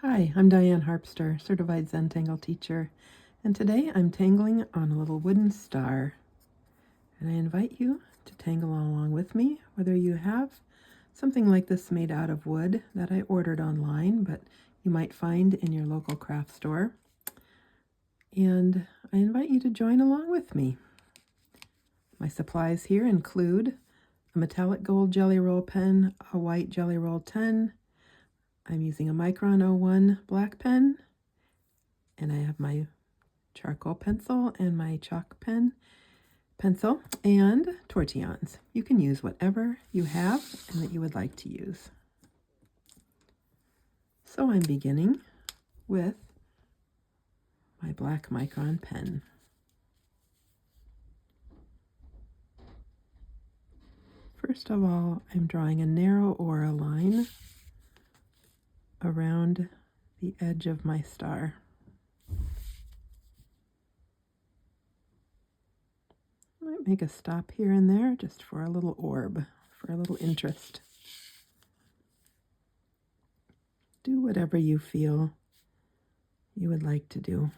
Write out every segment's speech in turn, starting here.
Hi, I'm Diane Harpster, Certified Zen Tangle Teacher, and today I'm tangling on a little wooden star. And I invite you to tangle along with me, whether you have something like this made out of wood that I ordered online, but you might find in your local craft store. And I invite you to join along with me. My supplies here include a metallic gold Jelly Roll pen, a white Jelly Roll 10, I'm using a Micron 01 black pen, and I have my charcoal pencil and my chalk pencil and tortillons. You can use whatever you have and that you would like to use. So I'm beginning with my black Micron pen. First of all, I'm drawing a narrow aura line around the edge of my star. I might make a stop here and there just for a little orb, for a little interest. Do whatever you feel you would like to do.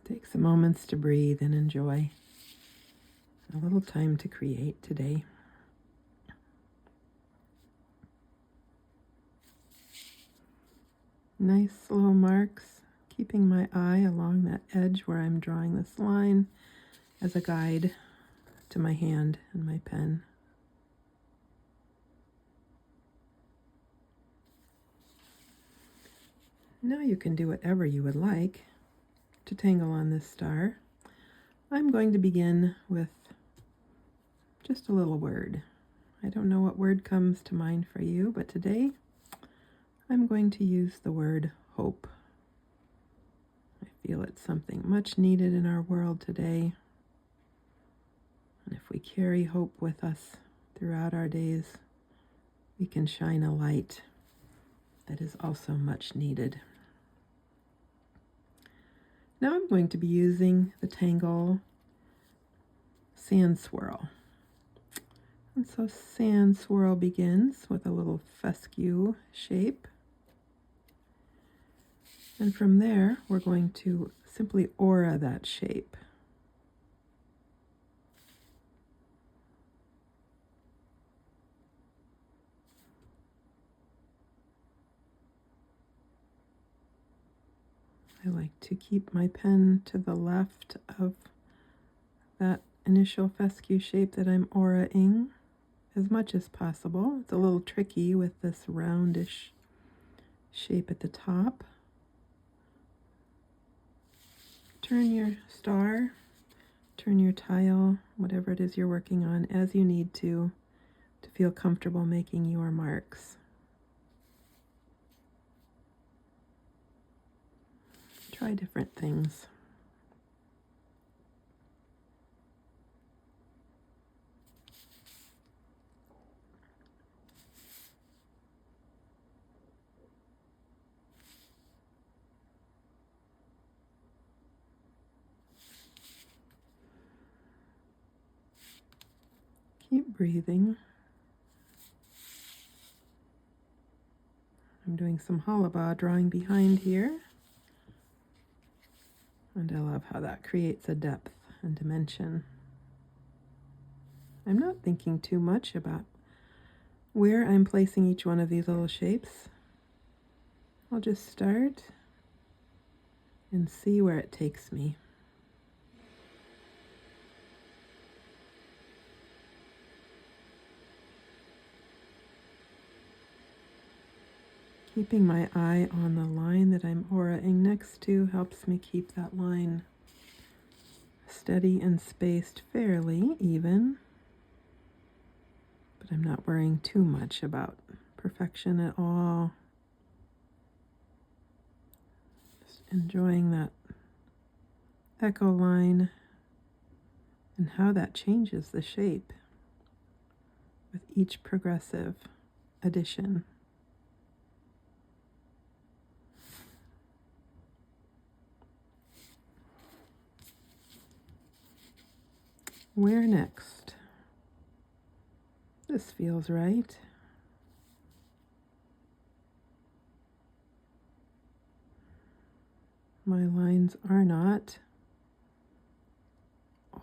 Take some moments to breathe and enjoy a little time to create today. Nice slow marks, keeping my eye along that edge where I'm drawing this line as a guide to my hand and my pen. Now you can do whatever you would like to tangle on this star. I'm going to begin with just a little word. I don't know what word comes to mind for you, but today I'm going to use the word hope. I feel it's something much needed in our world today. And if we carry hope with us throughout our days, we can shine a light that is also much needed. Now I'm going to be using the Tangle Sand Swirl. And so Sand Swirl begins with a little fescue shape. And from there, we're going to simply aura that shape. I like to keep my pen to the left of that initial fescue shape that I'm auraing as much as possible. It's a little tricky with this roundish shape at the top. Turn your star, turn your tile, whatever it is you're working on, as you need to feel comfortable making your marks. Try different things. Keep breathing. I'm doing some halaba drawing behind here. And I love how that creates a depth and dimension. I'm not thinking too much about where I'm placing each one of these little shapes. I'll just start and see where it takes me. Keeping my eye on the line that I'm auraing next to helps me keep that line steady and spaced fairly even. But I'm not worrying too much about perfection at all. Just enjoying that echo line and how that changes the shape with each progressive addition. Where next? This feels right. My lines are not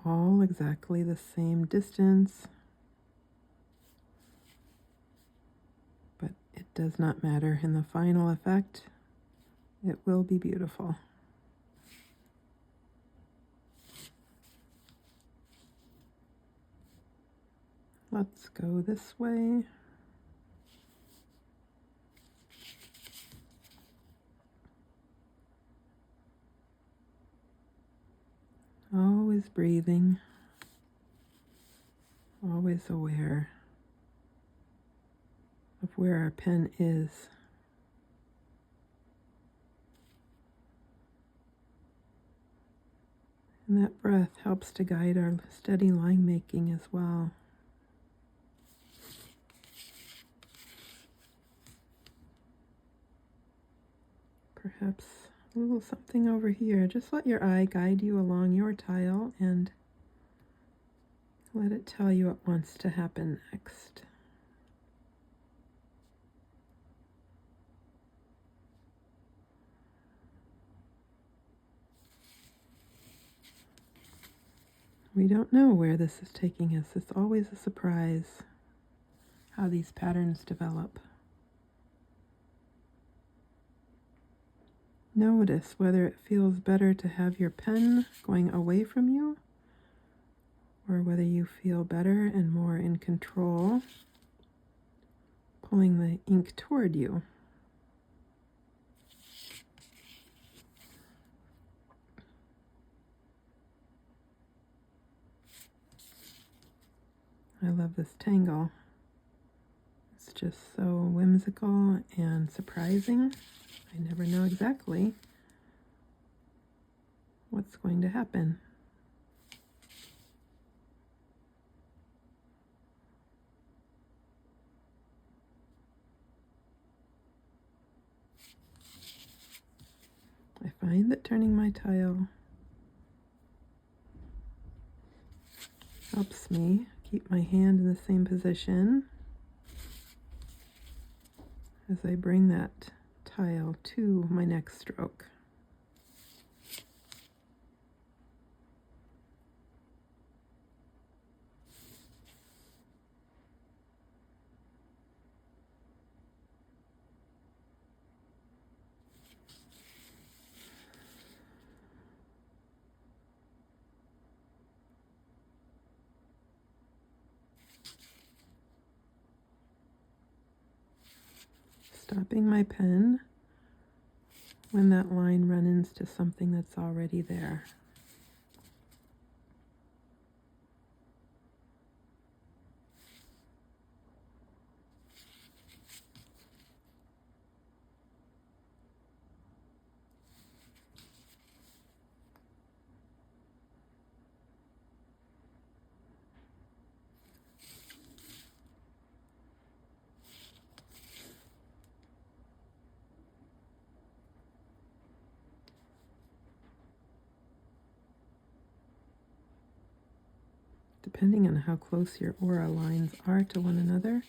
all exactly the same distance, but it does not matter. In the final effect, it will be beautiful. Let's go this way. Always breathing, always aware of where our pen is. And that breath helps to guide our steady line making as well. Perhaps a little something over here. Just let your eye guide you along your tile and let it tell you what wants to happen next. We don't know where this is taking us. It's always a surprise how these patterns develop. Notice whether it feels better to have your pen going away from you or whether you feel better and more in control pulling the ink toward you. I love this tangle. It's just so whimsical and surprising. I never know exactly what's going to happen. I find that turning my tile helps me keep my hand in the same position as I bring that tile to my next stroke. Stopping my pen when that line runs into something that's already there. Depending on how close your aura lines are to one another,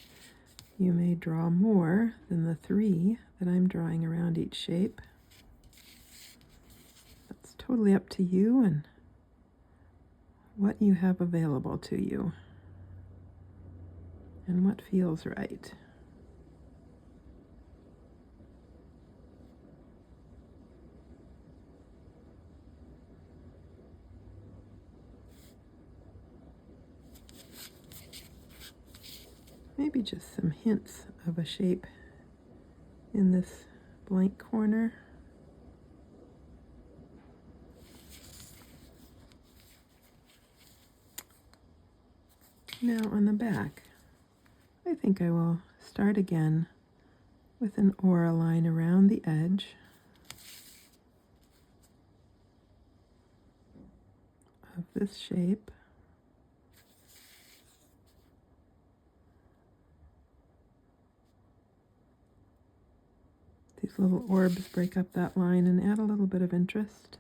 you may draw more than the 3 that I'm drawing around each shape. That's totally up to you and what you have available to you and what feels right. Maybe just some hints of a shape in this blank corner. Now on the back, I think I will start again with an aura line around the edge of this shape. These little orbs break up that line and add a little bit of interest.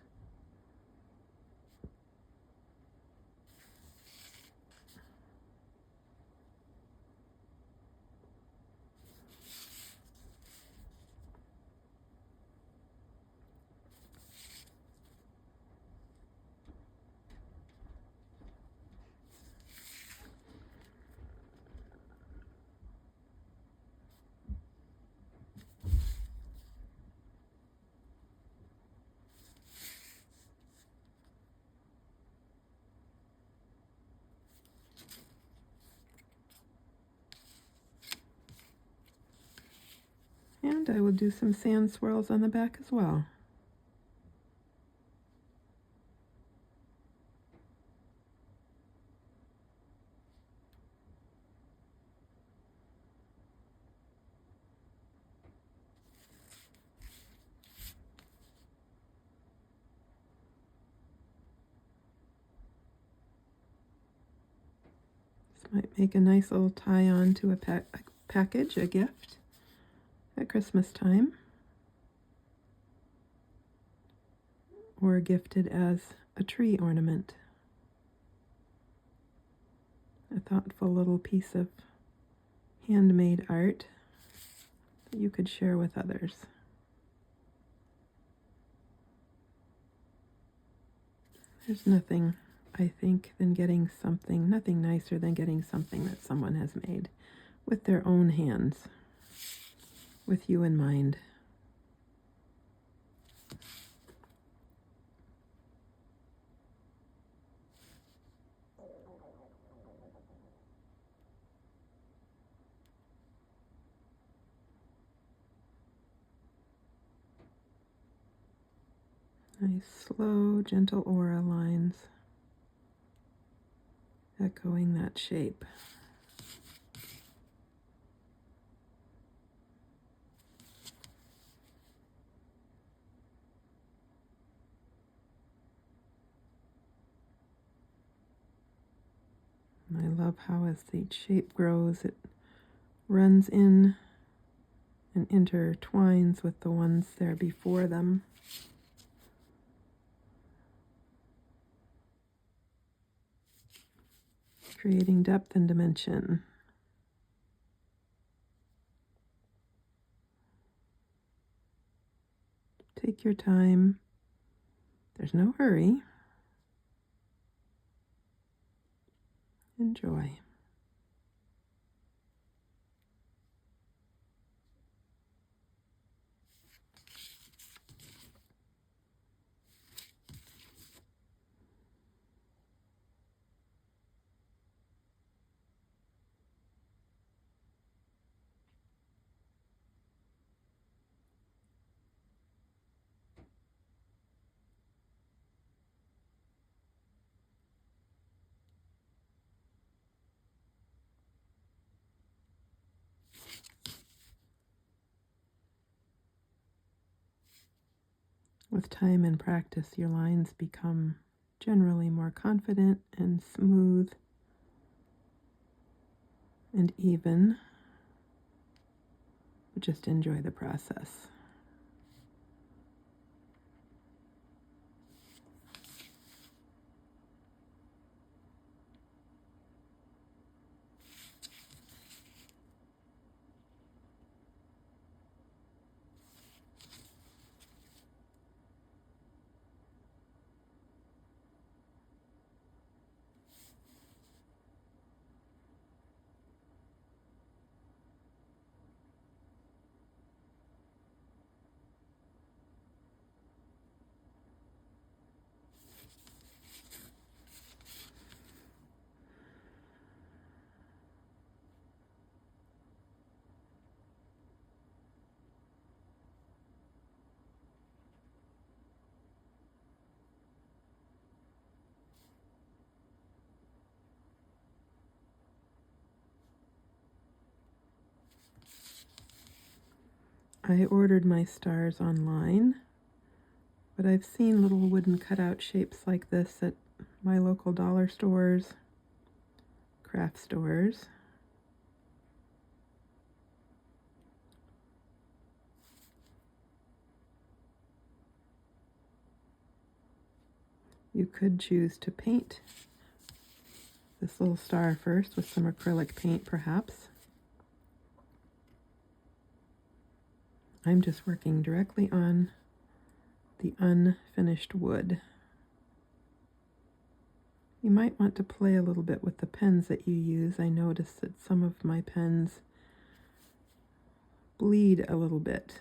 And I will do some sand swirls on the back as well. This might make a nice little tie-on to a package, a gift at Christmas time, or gifted as a tree ornament. A thoughtful little piece of handmade art that you could share with others. There's nothing, I think, than getting something, nothing nicer than getting something that someone has made with their own hands, with you in mind. Nice, slow, gentle aura lines, echoing that shape. And I love how as the shape grows, it runs in and intertwines with the ones there before them. Creating depth and dimension. Take your time. There's no hurry. Enjoy. With time and practice, your lines become generally more confident and smooth and even. But just enjoy the process. I ordered my stars online, but I've seen little wooden cutout shapes like this at my local dollar stores, craft stores. You could choose to paint this little star first with some acrylic paint, perhaps. I'm just working directly on the unfinished wood. You might want to play a little bit with the pens that you use. I noticed that some of my pens bleed a little bit.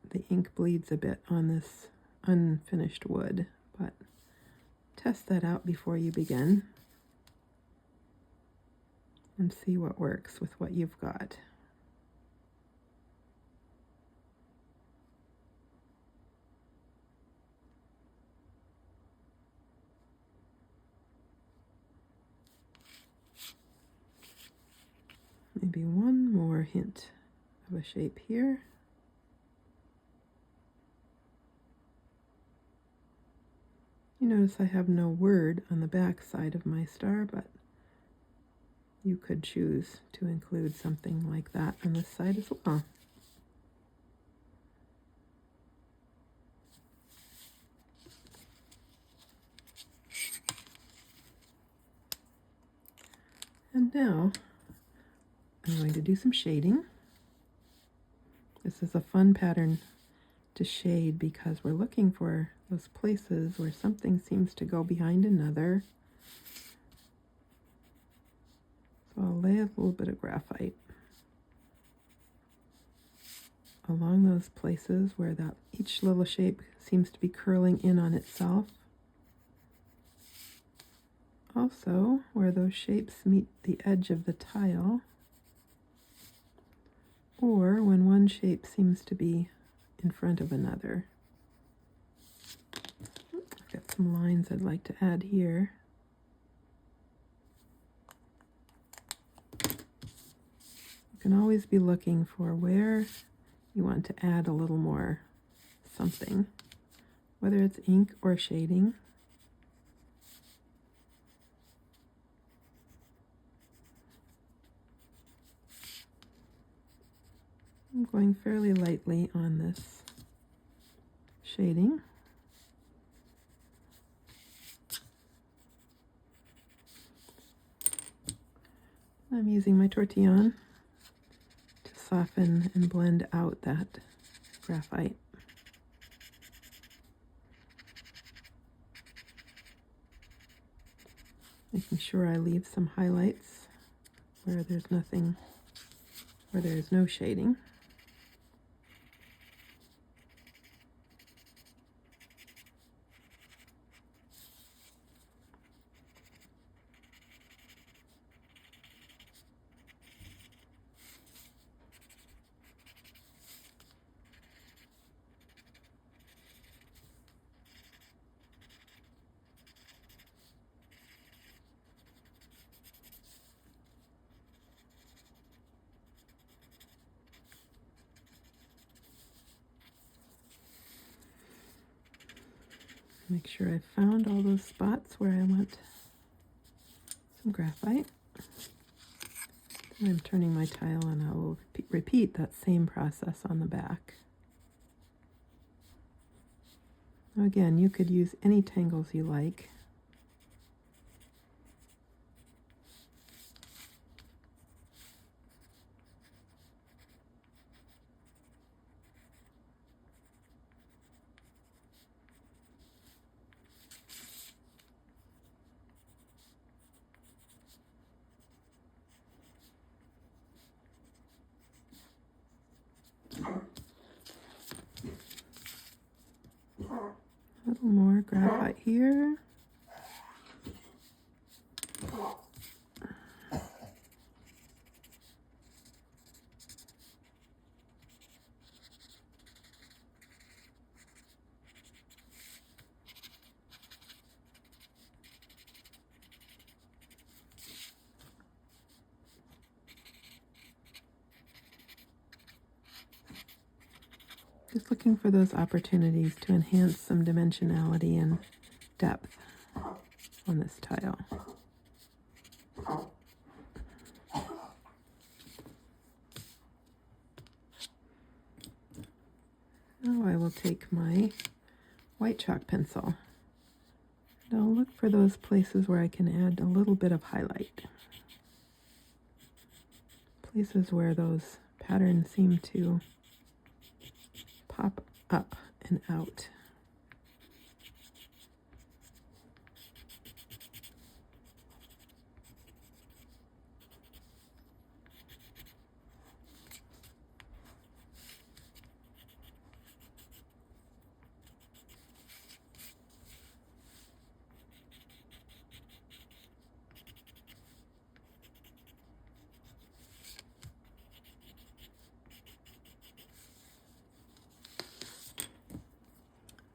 The ink bleeds a bit on this unfinished wood, but test that out before you begin and see what works with what you've got. Maybe one more hint of a shape here. You notice I have no word on the back side of my star, but you could choose to include something like that on this side as well. And now I'm going to do some shading. This is a fun pattern to shade because we're looking for those places where something seems to go behind another. So I'll lay a little bit of graphite along those places where that each little shape seems to be curling in on itself. Also, where those shapes meet the edge of the tile, or when one shape seems to be in front of another. I've got some lines I'd like to add here. You can always be looking for where you want to add a little more something, whether it's ink or shading. I'm going fairly lightly on this shading. I'm using my tortillon to soften and blend out that graphite. Making sure I leave some highlights where there's nothing, where there is no shading. Make sure I've found all those spots where I want some graphite. And I'm turning my tile and I will repeat that same process on the back. Now again, you could use any tangles you like. A little more graphite here. Just looking for those opportunities to enhance some dimensionality and depth on this tile. Now I will take my white chalk pencil and look for those places where I can add a little bit of highlight. Places where those patterns seem to pop up and out.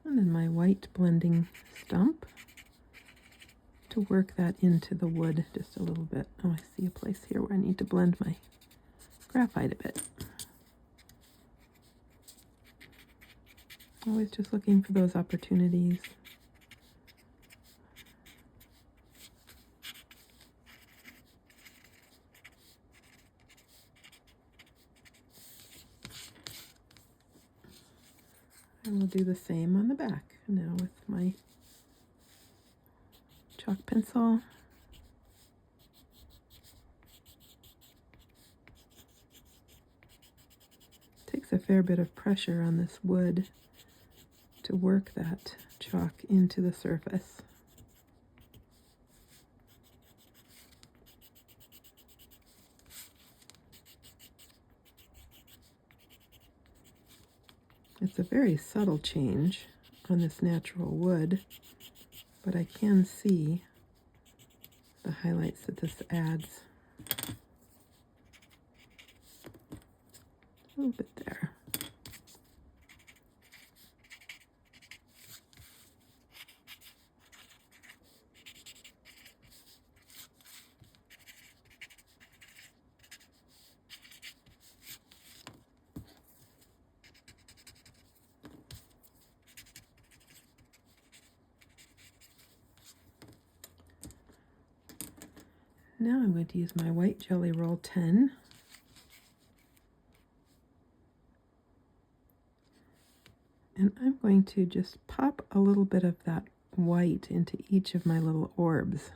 And then my white blending stump to work that into the wood just a little bit. Oh, I see a place here where I need to blend my graphite a bit. Always just looking for those opportunities. And we'll do the same on the back now with my chalk pencil. Takes a fair bit of pressure on this wood to work that chalk into the surface. It's a very subtle change on this natural wood, but I can see the highlights that this adds. A little bit there. Now I'm going to use my white Jelly Roll 10. And I'm going to just pop a little bit of that white into each of my little orbs.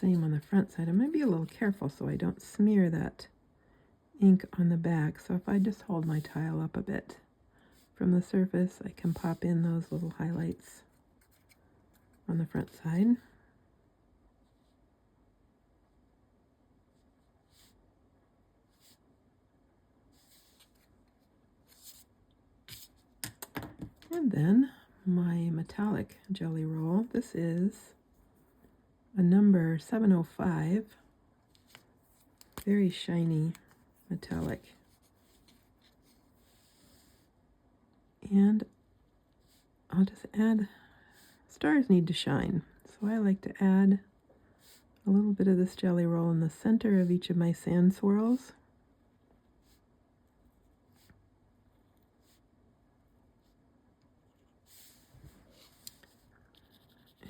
Same on the front side. I might be a little careful so I don't smear that ink on the back. So if I just hold my tile up a bit from the surface, I can pop in those little highlights on the front side. And then my metallic jelly roll. This is a number 705, very shiny metallic. And I'll just add, stars need to shine, so I like to add a little bit of this jelly roll in the center of each of my sand swirls.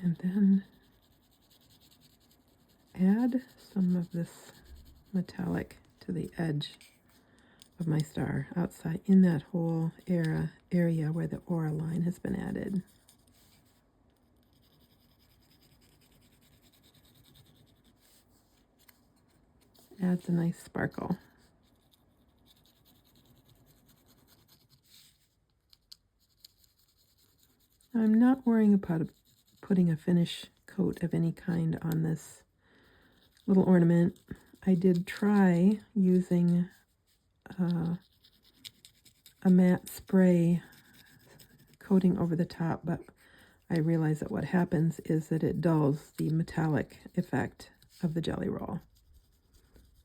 And then add some of this metallic to the edge of my star outside in that whole area where the aura line has been added. Adds a nice sparkle. I'm not worrying about putting a finish coat of any kind on this little ornament. I did try using a matte spray coating over the top, but I realize that what happens is that it dulls the metallic effect of the jelly roll.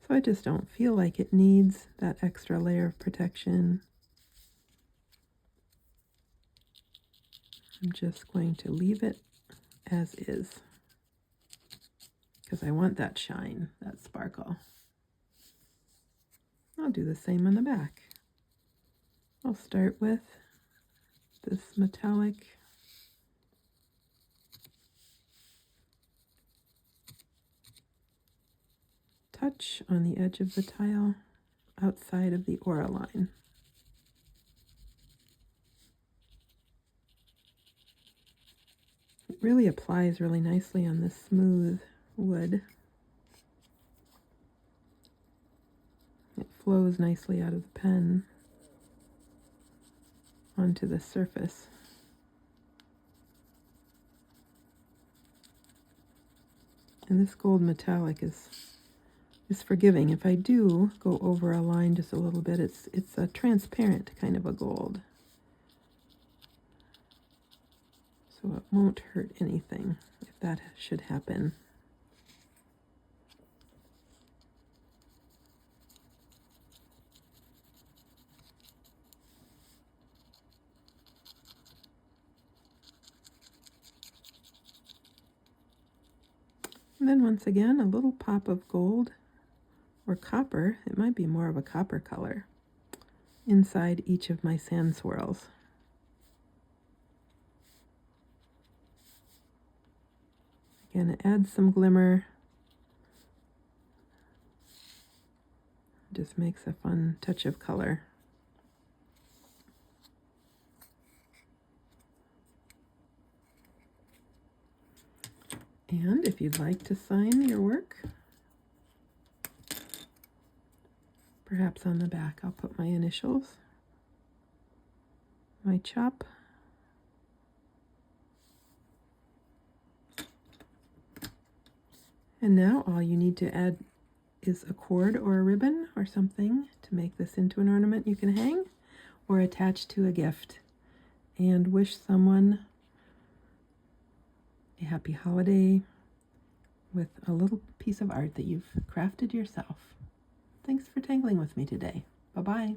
So I just don't feel like it needs that extra layer of protection. I'm just going to leave it as is because I want that shine, that sparkle. I'll do the same on the back. I'll start with this metallic touch on the edge of the tile outside of the aura line. It really applies really nicely on this smooth wood. It flows nicely out of the pen onto the surface. And this gold metallic is forgiving. If I do go over a line just a little bit, it's a transparent kind of a gold. So it won't hurt anything if that should happen. And then once again, a little pop of gold or copper, it might be more of a copper color, inside each of my sand swirls. Again, it adds some glimmer, just makes a fun touch of color. And if you'd like to sign your work, perhaps on the back I'll put my initials, my chop, and now all you need to add is a cord or a ribbon or something to make this into an ornament you can hang or attach to a gift, and wish someone a happy holiday with a little piece of art that you've crafted yourself. Thanks for tangling with me today. Bye-bye.